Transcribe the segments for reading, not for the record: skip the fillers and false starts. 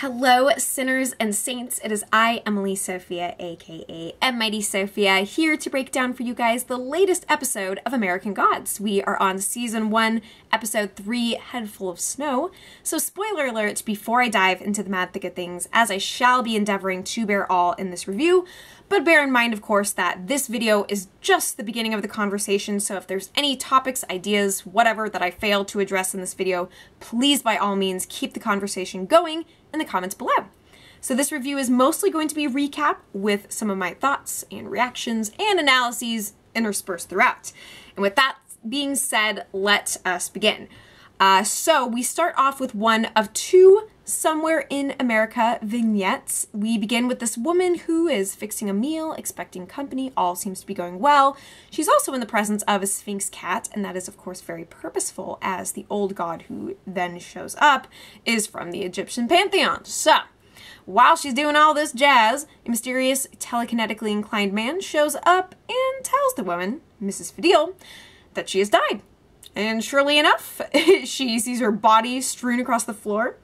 Hello, sinners and saints. It is I, Emily Sophia, aka Mighty Sophia, here to break down for you guys the latest episode of American Gods. We are on Season 1, Episode 3, Head Full of Snow. So spoiler alert before I dive into the mad thick of things, as I shall be endeavoring to bear all in this review. But bear in mind, of course, that this video is just the beginning of the conversation, so if there's any topics, ideas, whatever that I failed to address in this video, please by all means keep the conversation going in the comments below. So this review is mostly going to be a recap with some of my thoughts and reactions and analyses interspersed throughout. And with that being said, let us begin. So we start off with one of two Somewhere in America vignettes. We begin with this woman who is fixing a meal, expecting company, all seems to be going well. She's also in the presence of a Sphinx cat, and that is of course very purposeful as the old god who then shows up is from the Egyptian pantheon. So, while she's doing all this jazz, a mysterious telekinetically inclined man shows up and tells the woman, Mrs. Fadil, that she has died. And surely enough, she sees her body strewn across the floor.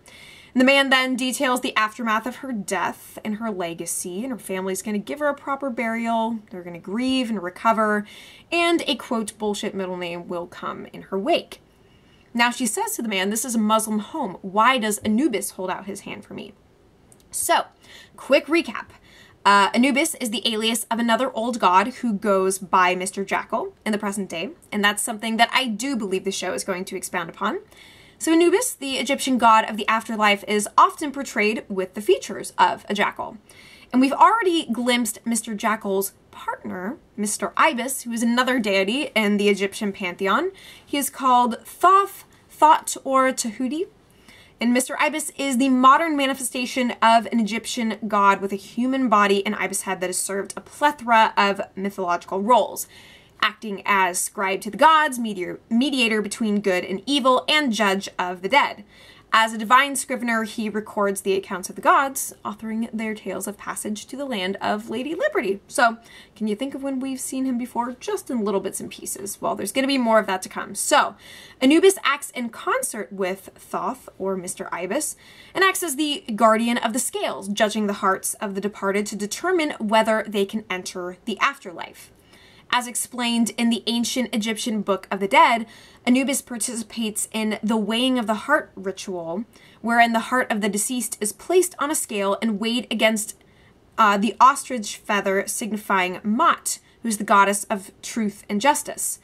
The man then details the aftermath of her death and her legacy, and her family's going to give her a proper burial, they're going to grieve and recover, and a quote bullshit middle name will come in her wake. Now she says to the man, this is a Muslim home, why does Anubis hold out his hand for me? So, quick recap. Anubis is the alias of another old god who goes by Mr. Jackal in the present day, and that's something that I do believe the show is going to expound upon. So Anubis, the Egyptian god of the afterlife, is often portrayed with the features of a jackal. And we've already glimpsed Mr. Jackal's partner, Mr. Ibis, who is another deity in the Egyptian pantheon. He is called Thoth, or Tahuti. And Mr. Ibis is the modern manifestation of an Egyptian god with a human body and ibis head that has served a plethora of mythological roles, acting as scribe to the gods, mediator between good and evil, and judge of the dead. As a divine scrivener, he records the accounts of the gods, authoring their tales of passage to the land of Lady Liberty. So, can you think of when we've seen him before? Just in little bits and pieces. Well, there's going to be more of that to come. So, Anubis acts in concert with Thoth, or Mr. Ibis, and acts as the guardian of the scales, judging the hearts of the departed to determine whether they can enter the afterlife. As explained in the ancient Egyptian Book of the Dead, Anubis participates in the weighing of the heart ritual, wherein the heart of the deceased is placed on a scale and weighed against the ostrich feather signifying Ma'at, who's the goddess of truth and justice.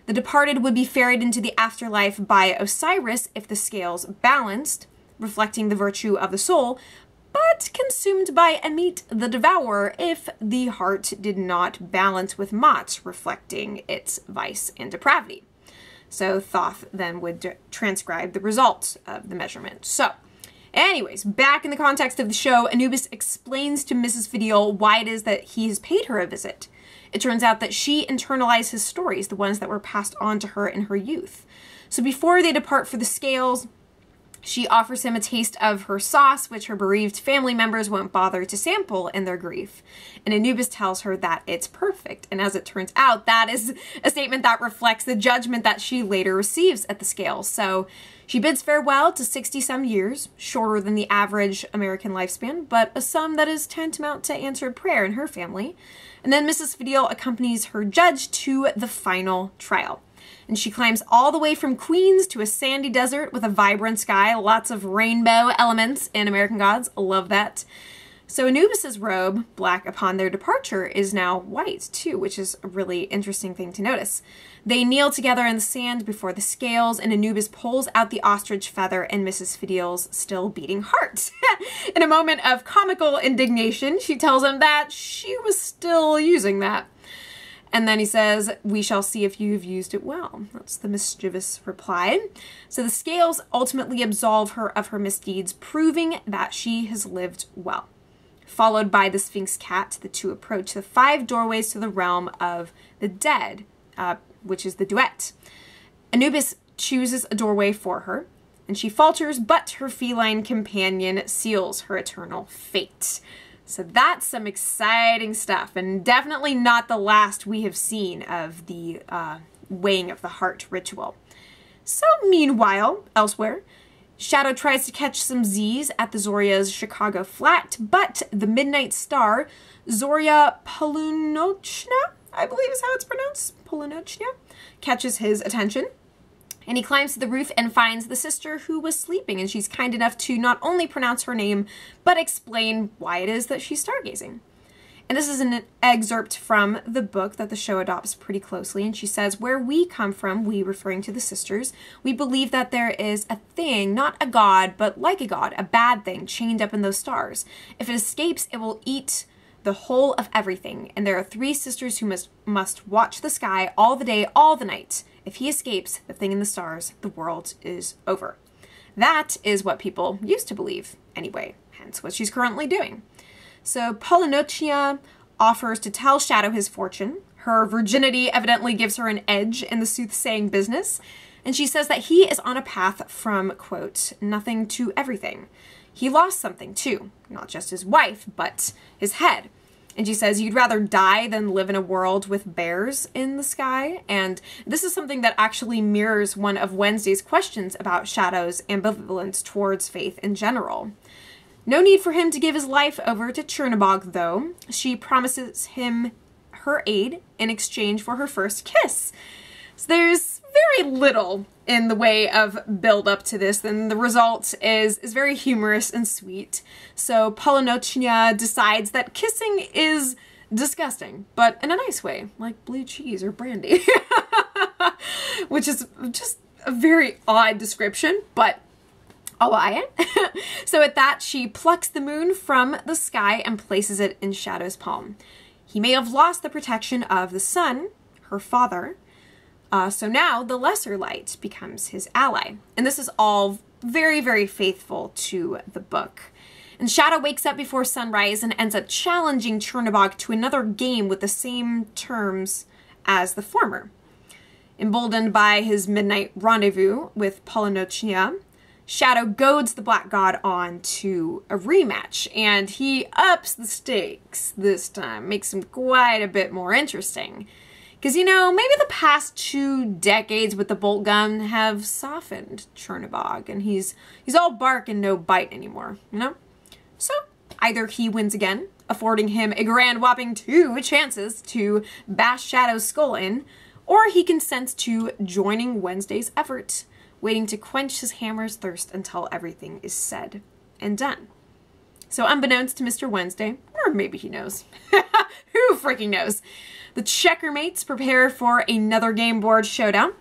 The departed would be ferried into the afterlife by Osiris if the scales balanced, reflecting the virtue of the soul, but consumed by Amit the Devourer if the heart did not balance with Ma'at, reflecting its vice and depravity. So Thoth then would transcribe the results of the measurement. So, anyways, back in the context of the show, Anubis explains to Mrs. Fadil why it is that he has paid her a visit. It turns out that she internalized his stories, the ones that were passed on to her in her youth. So before they depart for the scales, she offers him a taste of her sauce, which her bereaved family members won't bother to sample in their grief. And Anubis tells her that it's perfect. And as it turns out, that is a statement that reflects the judgment that she later receives at the scales. So she bids farewell to 60-some years, shorter than the average American lifespan, but a sum that is tantamount to answered prayer in her family. And then Mrs. Fadil accompanies her judge to the final trial. And she climbs all the way from Queens to a sandy desert with a vibrant sky, lots of rainbow elements in American Gods. Love that. So Anubis's robe, black upon their departure, is now white too, which is a really interesting thing to notice. They kneel together in the sand before the scales, and Anubis pulls out the ostrich feather and Mrs. Fadil's still beating heart. In a moment of comical indignation, she tells him that she was still using that. And then he says, we shall see if you have used it well. That's the mischievous reply. So the scales ultimately absolve her of her misdeeds, proving that she has lived well. Followed by the Sphinx cat, the two approach the 5 doorways to the realm of the dead, which is the duet. Anubis chooses a doorway for her, and she falters, but her feline companion seals her eternal fate. So that's some exciting stuff, and definitely not the last we have seen of the weighing of the heart ritual. So meanwhile, elsewhere, Shadow tries to catch some Z's at the Zorya's Chicago flat, but the Midnight Star, Zorya Polunochna, I believe is how it's pronounced, Polunochna, catches his attention. And he climbs to the roof and finds the sister who was sleeping, and she's kind enough to not only pronounce her name, but explain why it is that she's stargazing. And this is an excerpt from the book that the show adopts pretty closely, and she says, "Where we come from, we," referring to the sisters, "we believe that there is a thing, not a god, but like a god, a bad thing, chained up in those stars. If it escapes, it will eat the whole of everything, and there are 3 sisters who must watch the sky all the day, all the night. If he escapes, the thing in the stars, the world is over." That is what people used to believe, anyway, hence what she's currently doing. So Polunochna offers to tell Shadow his fortune. Her virginity evidently gives her an edge in the soothsaying business, and she says that he is on a path from, quote, nothing to everything. He lost something too, not just his wife, but his head. And she says, you'd rather die than live in a world with bears in the sky. And this is something that actually mirrors one of Wednesday's questions about Shadow's ambivalence towards faith in general. No need for him to give his life over to Chernobog, though. She promises him her aid in exchange for her first kiss. So there's very little in the way of build up to this, and the result is very humorous and sweet. So Polunochna decides that kissing is disgusting, but in a nice way, like blue cheese or brandy. Which is just a very odd description, but I'll buy it. So at that, she plucks the moon from the sky and places it in Shadow's palm. He may have lost the protection of the sun, her father, so now the lesser light becomes his ally. And this is all very, very faithful to the book. And Shadow wakes up before sunrise and ends up challenging Chernobog to another game with the same terms as the former. Emboldened by his midnight rendezvous with Polunochna, Shadow goads the Black God on to a rematch, and he ups the stakes this time, makes him quite a bit more interesting. Because, you know, maybe the past 2 decades with the bolt gun have softened Chernobog, and he's all bark and no bite anymore, you know? So, either he wins again, affording him a grand whopping 2 chances to bash Shadow's skull in, or he consents to joining Wednesday's effort, waiting to quench his hammer's thirst until everything is said and done. So unbeknownst to Mr. Wednesday, or maybe he knows, who freaking knows, the checkermates prepare for another game board showdown,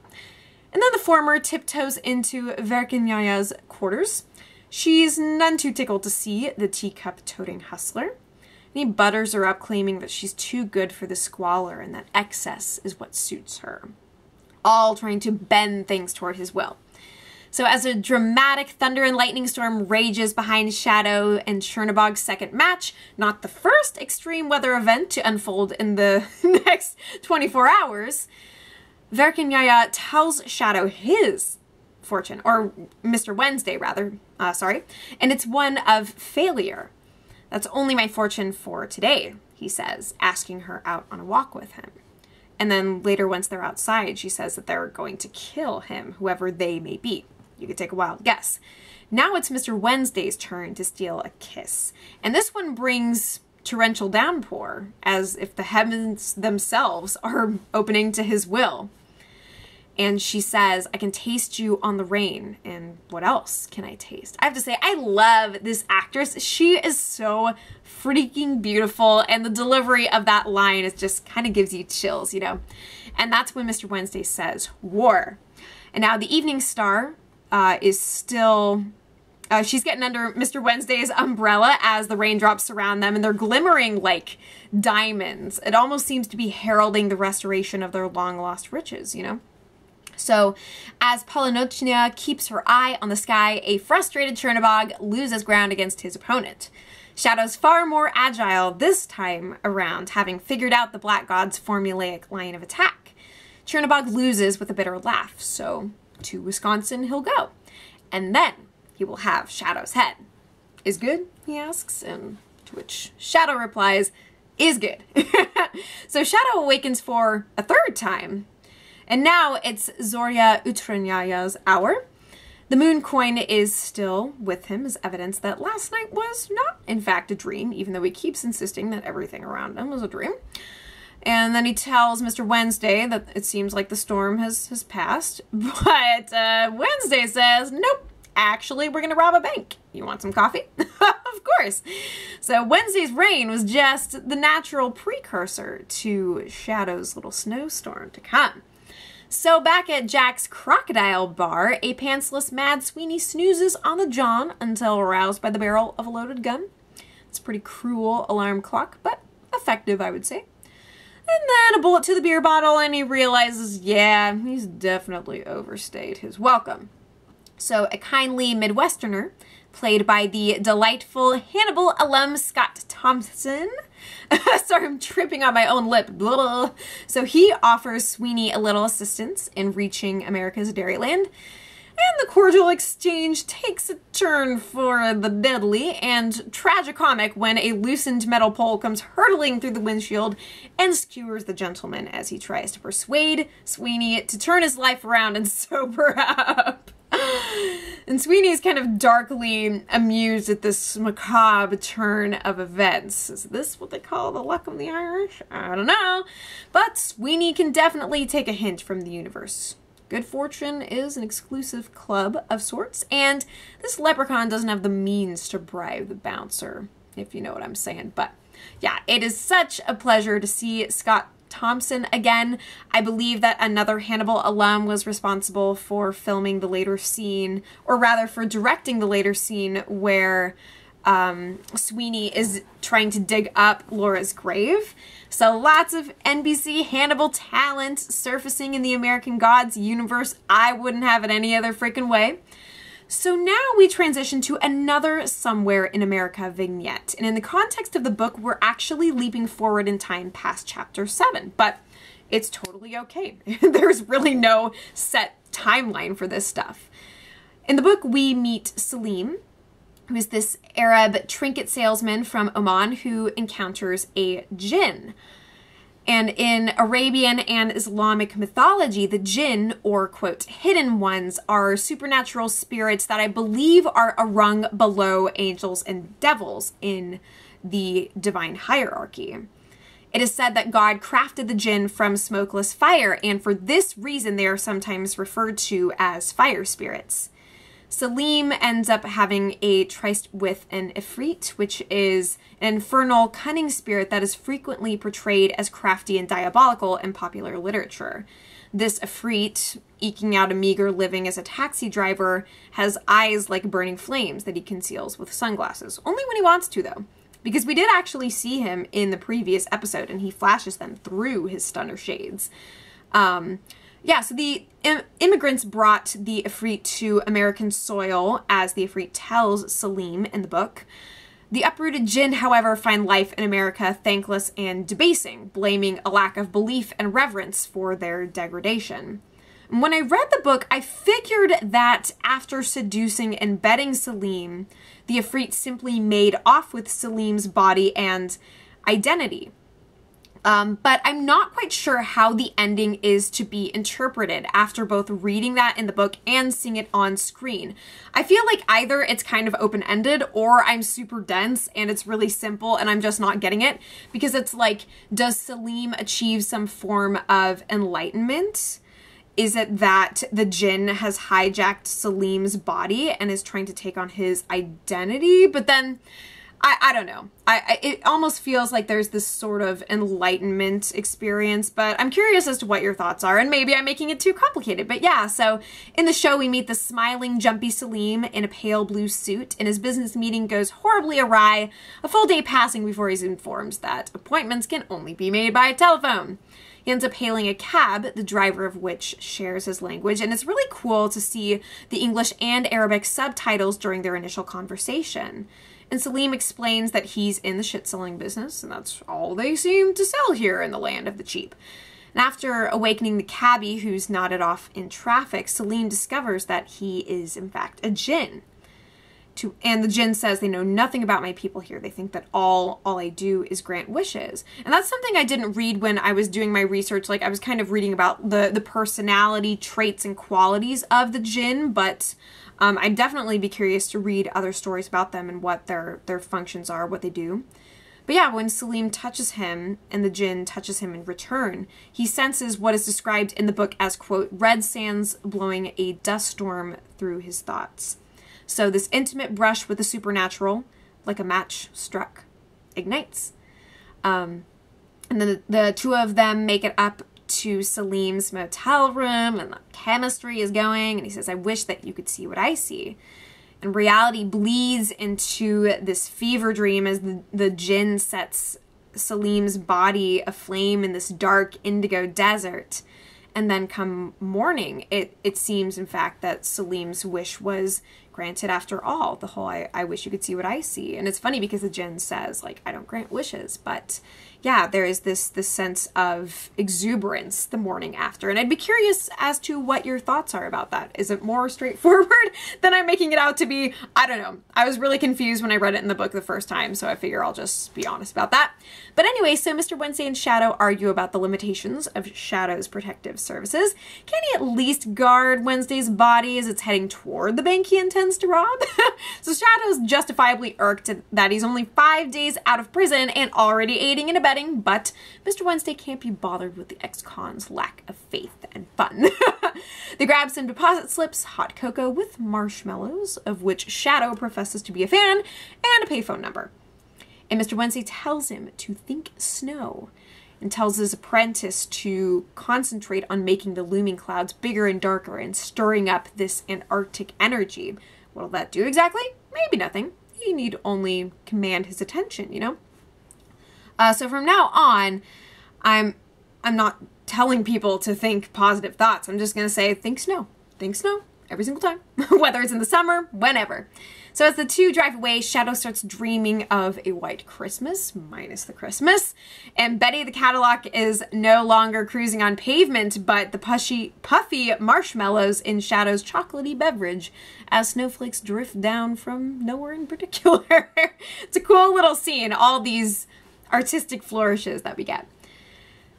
and then the former tiptoes into Verkenyaya's quarters. She's none too tickled to see the teacup-toting hustler, and he butters her up, claiming that she's too good for the squalor and that excess is what suits her, all trying to bend things toward his will. So as a dramatic thunder and lightning storm rages behind Shadow and Chernobog's second match, not the first extreme weather event to unfold in the next 24 hours, Verkenyaya tells Shadow his fortune, or Mr. Wednesday rather, and it's one of failure. That's only my fortune for today, he says, asking her out on a walk with him. And then later, once they're outside, she says that they're going to kill him, whoever they may be. You could take a wild guess. Now it's Mr. Wednesday's turn to steal a kiss. And this one brings torrential downpour, as if the heavens themselves are opening to his will. And she says, I can taste you on the rain. And what else can I taste? I have to say, I love this actress. She is so freaking beautiful. And the delivery of that line is just kind of gives you chills, you know. And that's when Mr. Wednesday says, war. And now the Evening Star is still... she's getting under Mr. Wednesday's umbrella as the raindrops surround them, and they're glimmering like diamonds. It almost seems to be heralding the restoration of their long-lost riches, you know? So, as Polunochna keeps her eye on the sky, a frustrated Chernobog loses ground against his opponent. Shadow's far more agile this time around, having figured out the Black God's formulaic line of attack. Chernobog loses with a bitter laugh, so to Wisconsin he'll go. And then he will have Shadow's head. Is good? He asks, and to which Shadow replies, is good. So Shadow awakens for a third time, and now it's Zorya Utranyaya's hour. The moon coin is still with him as evidence that last night was not, in fact, a dream, even though he keeps insisting that everything around him was a dream. And then he tells Mr. Wednesday that it seems like the storm has passed, but Wednesday says, nope, actually, we're going to rob a bank. You want some coffee? Of course. So Wednesday's rain was just the natural precursor to Shadow's little snowstorm to come. So back at Jack's Crocodile Bar, a pantsless Mad Sweeney snoozes on the John until aroused by the barrel of a loaded gun. It's a pretty cruel alarm clock, but effective, I would say. And then a bullet to the beer bottle, and he realizes, yeah, he's definitely overstayed his welcome. So a kindly Midwesterner, played by the delightful Hannibal alum Scott Thompson. Sorry, I'm tripping on my own lip. Blah. So he offers Sweeney a little assistance in reaching America's Dairyland. And the cordial exchange takes a turn for the deadly and tragicomic when a loosened metal pole comes hurtling through the windshield and skewers the gentleman as he tries to persuade Sweeney to turn his life around and sober up. And Sweeney is kind of darkly amused at this macabre turn of events. Is this what they call the luck of the Irish? I don't know. But Sweeney can definitely take a hint from the universe. Good fortune is an exclusive club of sorts, and this leprechaun doesn't have the means to bribe the bouncer, if you know what I'm saying. But yeah, it is such a pleasure to see Scott Thompson again. I believe that another Hannibal alum was responsible for filming the later scene, or rather for directing the later scene where Sweeney is trying to dig up Laura's grave. So lots of NBC Hannibal talent surfacing in the American Gods universe. I wouldn't have it any other freaking way. So now we transition to another Somewhere in America vignette. And in the context of the book, we're actually leaping forward in time past chapter 7, but it's totally okay. There's really no set timeline for this stuff. In the book, we meet Salim, who is this Arab trinket salesman from Oman who encounters a jinn. And in Arabian and Islamic mythology, the jinn, or quote, hidden ones, are supernatural spirits that I believe are a rung below angels and devils in the divine hierarchy. It is said that God crafted the jinn from smokeless fire, and for this reason they are sometimes referred to as fire spirits. Salim ends up having a tryst with an Ifrit, which is an infernal, cunning spirit that is frequently portrayed as crafty and diabolical in popular literature. This Ifrit, eking out a meager living as a taxi driver, has eyes like burning flames that he conceals with sunglasses. Only when he wants to, though. Because we did actually see him in the previous episode, and he flashes them through his stunner shades. Yeah, so the immigrants brought the Ifrit to American soil, as the Ifrit tells Salim in the book. The uprooted jinn, however, find life in America thankless and debasing, blaming a lack of belief and reverence for their degradation. And when I read the book, I figured that after seducing and bedding Salim, the Ifrit simply made off with Salim's body and identity. But I'm not quite sure how the ending is to be interpreted after both reading that in the book and seeing it on screen. I feel like either it's kind of open-ended or I'm super dense and it's really simple and I'm just not getting it, because it's like, does Salim achieve some form of enlightenment? Is it that the jinn has hijacked Salim's body and is trying to take on his identity? But then I don't know. It almost feels like there's this sort of enlightenment experience, but I'm curious as to what your thoughts are, and maybe I'm making it too complicated. But yeah, so in the show, we meet the smiling, jumpy Salim in a pale blue suit, and his business meeting goes horribly awry, a full day passing before he's informed that appointments can only be made by telephone. He ends up hailing a cab, the driver of which shares his language, and it's really cool to see the English and Arabic subtitles during their initial conversation. And Salim explains that he's in the shit-selling business, and that's all they seem to sell here in the land of the cheap. And after awakening the cabbie, who's nodded off in traffic, Salim discovers that he is, in fact, a jinn. And the jinn says, they know nothing about my people here. They think that all I do is grant wishes. And that's something I didn't read when I was doing my research. Like, I was kind of reading about the personality traits and qualities of the jinn, but I'd definitely be curious to read other stories about them and what their functions are, what they do. But yeah, when Salim touches him and the jinn touches him in return, he senses what is described in the book as, quote, red sands blowing a dust storm through his thoughts. So this intimate brush with the supernatural, like a match struck, ignites. And then the two of them make it up to Salim's motel room, and the chemistry is going, and he says, I wish that you could see what I see. And reality bleeds into this fever dream as the jinn sets Salim's body aflame in this dark indigo desert. And then come morning, it seems, in fact, that Salim's wish was granted after all. The whole, I wish you could see what I see. And it's funny because the jinn says, like, I don't grant wishes. But yeah, there is this sense of exuberance the morning after. And I'd be curious as to what your thoughts are about that. Is it more straightforward than I'm making it out to be? I don't know. I was really confused when I read it in the book the first time, so I figure I'll just be honest about that. But anyway, so Mr. Wednesday and Shadow argue about the limitations of Shadow's protective services. Can he at least guard Wednesday's body as it's heading toward the bank he intends to rob? So Shadow's justifiably irked that he's only 5 days out of prison and already aiding and abetting, but Mr. Wednesday can't be bothered with the ex-con's lack of faith and fun. They grab some deposit slips, hot cocoa with marshmallows, of which Shadow professes to be a fan, and a payphone number. And Mr. Wednesday tells him to think snow, and tells his apprentice to concentrate on making the looming clouds bigger and darker and stirring up this Antarctic energy. What'll that do exactly? Maybe nothing. He need only command his attention, you know? So from now on, I'm not telling people to think positive thoughts. I'm just going to say, think snow. Think snow every single time, whether it's in the summer, whenever. So as the two drive away, Shadow starts dreaming of a white Christmas, minus the Christmas. And Betty the Cadillac is no longer cruising on pavement, but the puffy marshmallows in Shadow's chocolatey beverage as snowflakes drift down from nowhere in particular. It's a cool little scene, all these artistic flourishes that we get.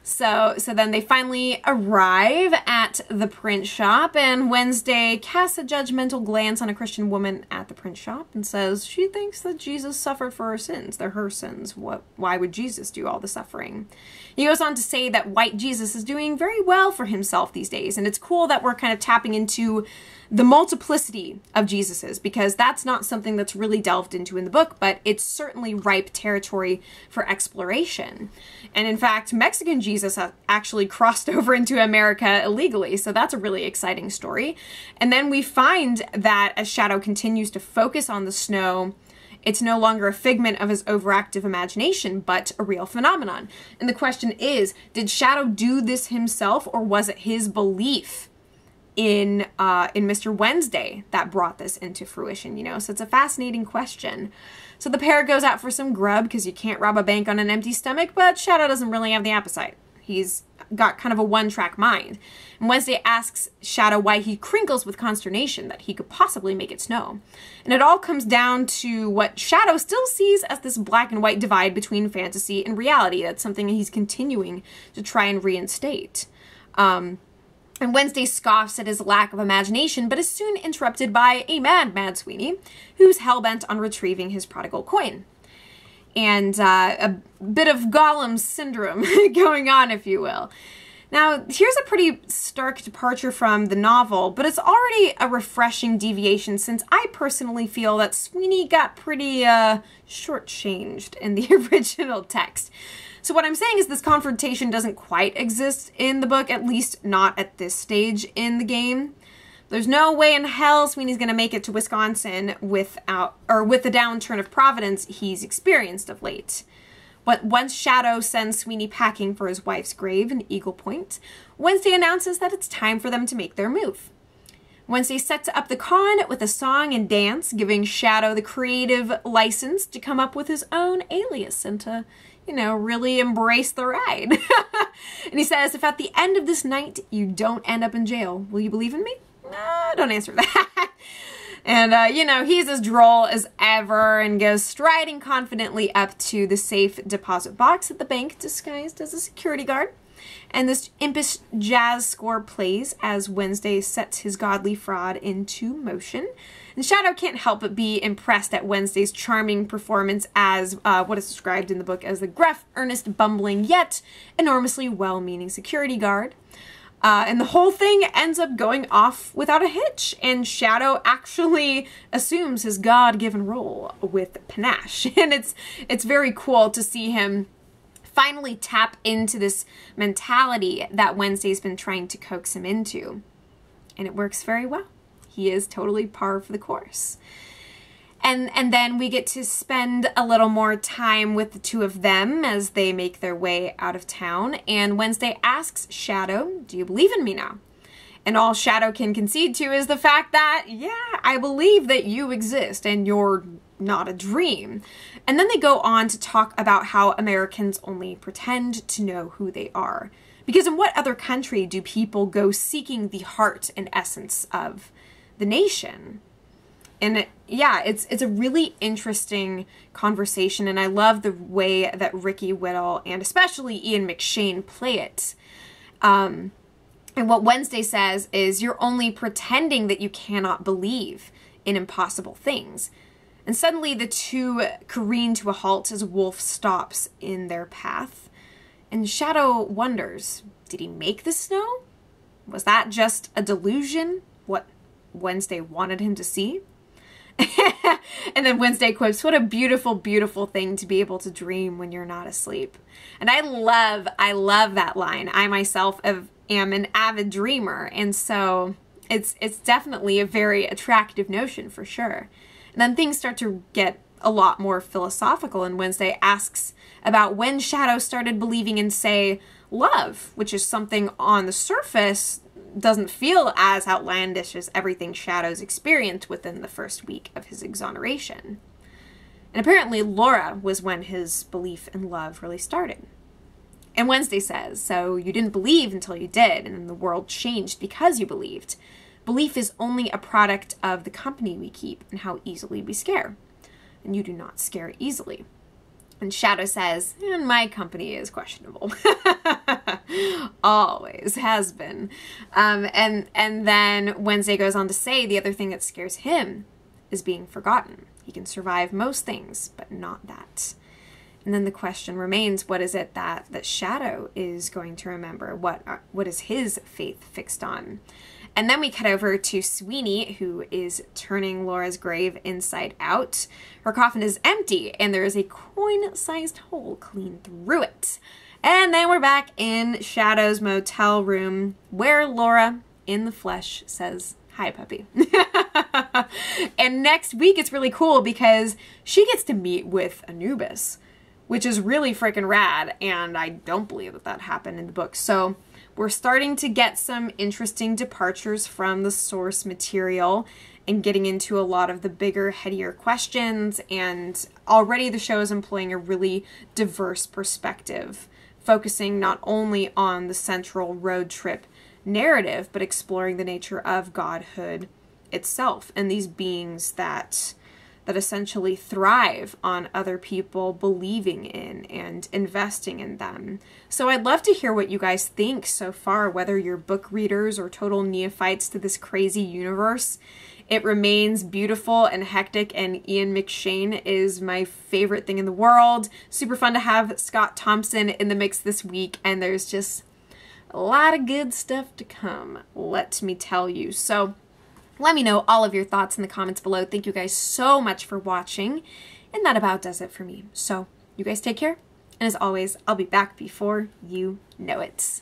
So then they finally arrive at the print shop, and Wednesday casts a judgmental glance on a Christian woman at the print shop and says she thinks that Jesus suffered for her sins. They're her sins. Why would Jesus do all the suffering? He goes on to say that white Jesus is doing very well for himself these days, and it's cool that we're kind of tapping into the multiplicity of Jesuses, because that's not something that's really delved into in the book, but it's certainly ripe territory for exploration. And in fact, Mexican Jesus actually crossed over into America illegally, so that's a really exciting story. And then we find that as Shadow continues to focus on the snow, it's no longer a figment of his overactive imagination, but a real phenomenon. And the question is, did Shadow do this himself, or was it his belief in Mr. Wednesday that brought this into fruition, you know? So it's a fascinating question. So the pair goes out for some grub, because you can't rob a bank on an empty stomach, but Shadow doesn't really have the appetite. He's got kind of a one-track mind. And Wednesday asks Shadow why he crinkles with consternation that he could possibly make it snow. And it all comes down to what Shadow still sees as this black and white divide between fantasy and reality. That's something he's continuing to try and reinstate. And Wednesday scoffs at his lack of imagination, but is soon interrupted by a mad Sweeney, who's hell-bent on retrieving his prodigal coin. And a bit of Gollum syndrome going on, if you will. Now, here's a pretty stark departure from the novel, but it's already a refreshing deviation, since I personally feel that Sweeney got pretty shortchanged in the original text. So what I'm saying is this confrontation doesn't quite exist in the book, at least not at this stage in the game. There's no way in hell Sweeney's going to make it to Wisconsin with the downturn of Providence he's experienced of late. But once Shadow sends Sweeney packing for his wife's grave in Eagle Point, Wednesday announces that it's time for them to make their move. Wednesday sets up the con with a song and dance, giving Shadow the creative license to come up with his own alias and to, you know, really embrace the ride. And he says, if at the end of this night you don't end up in jail, will you believe in me? Don't answer that. And, you know, he's as droll as ever and goes striding confidently up to the safe deposit box at the bank, disguised as a security guard. And this impish jazz score plays as Wednesday sets his godly fraud into motion. And Shadow can't help but be impressed at Wednesday's charming performance as what is described in the book as the gruff, earnest, bumbling, yet enormously well-meaning security guard. And the whole thing ends up going off without a hitch, and Shadow actually assumes his God-given role with panache. And it's very cool to see him finally tap into this mentality that Wednesday's been trying to coax him into. And it works very well. He is totally par for the course. And then we get to spend a little more time with the two of them as they make their way out of town. And Wednesday asks Shadow, "Do you believe in me now?" And all Shadow can concede to is the fact that, yeah, I believe that you exist and you're not a dream. And then they go on to talk about how Americans only pretend to know who they are. Because in what other country do people go seeking the heart and essence of the nation? And yeah, it's a really interesting conversation, and I love the way that Ricky Whittle and especially Ian McShane play it. And what Wednesday says is, you're only pretending that you cannot believe in impossible things. And suddenly the two careen to a halt as Wolf stops in their path. And Shadow wonders, did he make the snow? Was that just a delusion? What Wednesday wanted him to see? And then Wednesday quips, "What a beautiful, beautiful thing to be able to dream when you're not asleep." And I love that line. I myself am an avid dreamer, and so it's definitely a very attractive notion for sure. And then things start to get a lot more philosophical, and Wednesday asks about when Shadow started believing in, say, love, which is something on the surface doesn't feel as outlandish as everything Shadow's experienced within the first week of his exoneration. And apparently Laura was when his belief in love really started. And Wednesday says, "So you didn't believe until you did, and then the world changed because you believed. Belief is only a product of the company we keep and how easily we scare. And you do not scare easily." And Shadow says, "And my company is questionable." Always has been. And then Wednesday goes on to say the other thing that scares him is being forgotten. He can survive most things, but not that. And then the question remains, what is it that Shadow is going to remember? What is his faith fixed on? And then we cut over to Sweeney, who is turning Laura's grave inside out. Her coffin is empty, and there is a coin-sized hole clean through it. And then we're back in Shadow's motel room, where Laura, in the flesh, says, "Hi, puppy." And next week, it's really cool because she gets to meet with Anubis, which is really freaking rad, and I don't believe that happened in the book. So we're starting to get some interesting departures from the source material and getting into a lot of the bigger, headier questions, and already the show is employing a really diverse perspective, focusing not only on the central road trip narrative, but exploring the nature of godhood itself and these beings that essentially thrive on other people believing in and investing in them. So I'd love to hear what you guys think so far, whether you're book readers or total neophytes to this crazy universe. It remains beautiful and hectic, and Ian McShane is my favorite thing in the world. Super fun to have Scott Thompson in the mix this week, and there's just a lot of good stuff to come, let me tell you. So let me know all of your thoughts in the comments below. Thank you guys so much for watching, and that about does it for me. So you guys take care, and as always, I'll be back before you know it.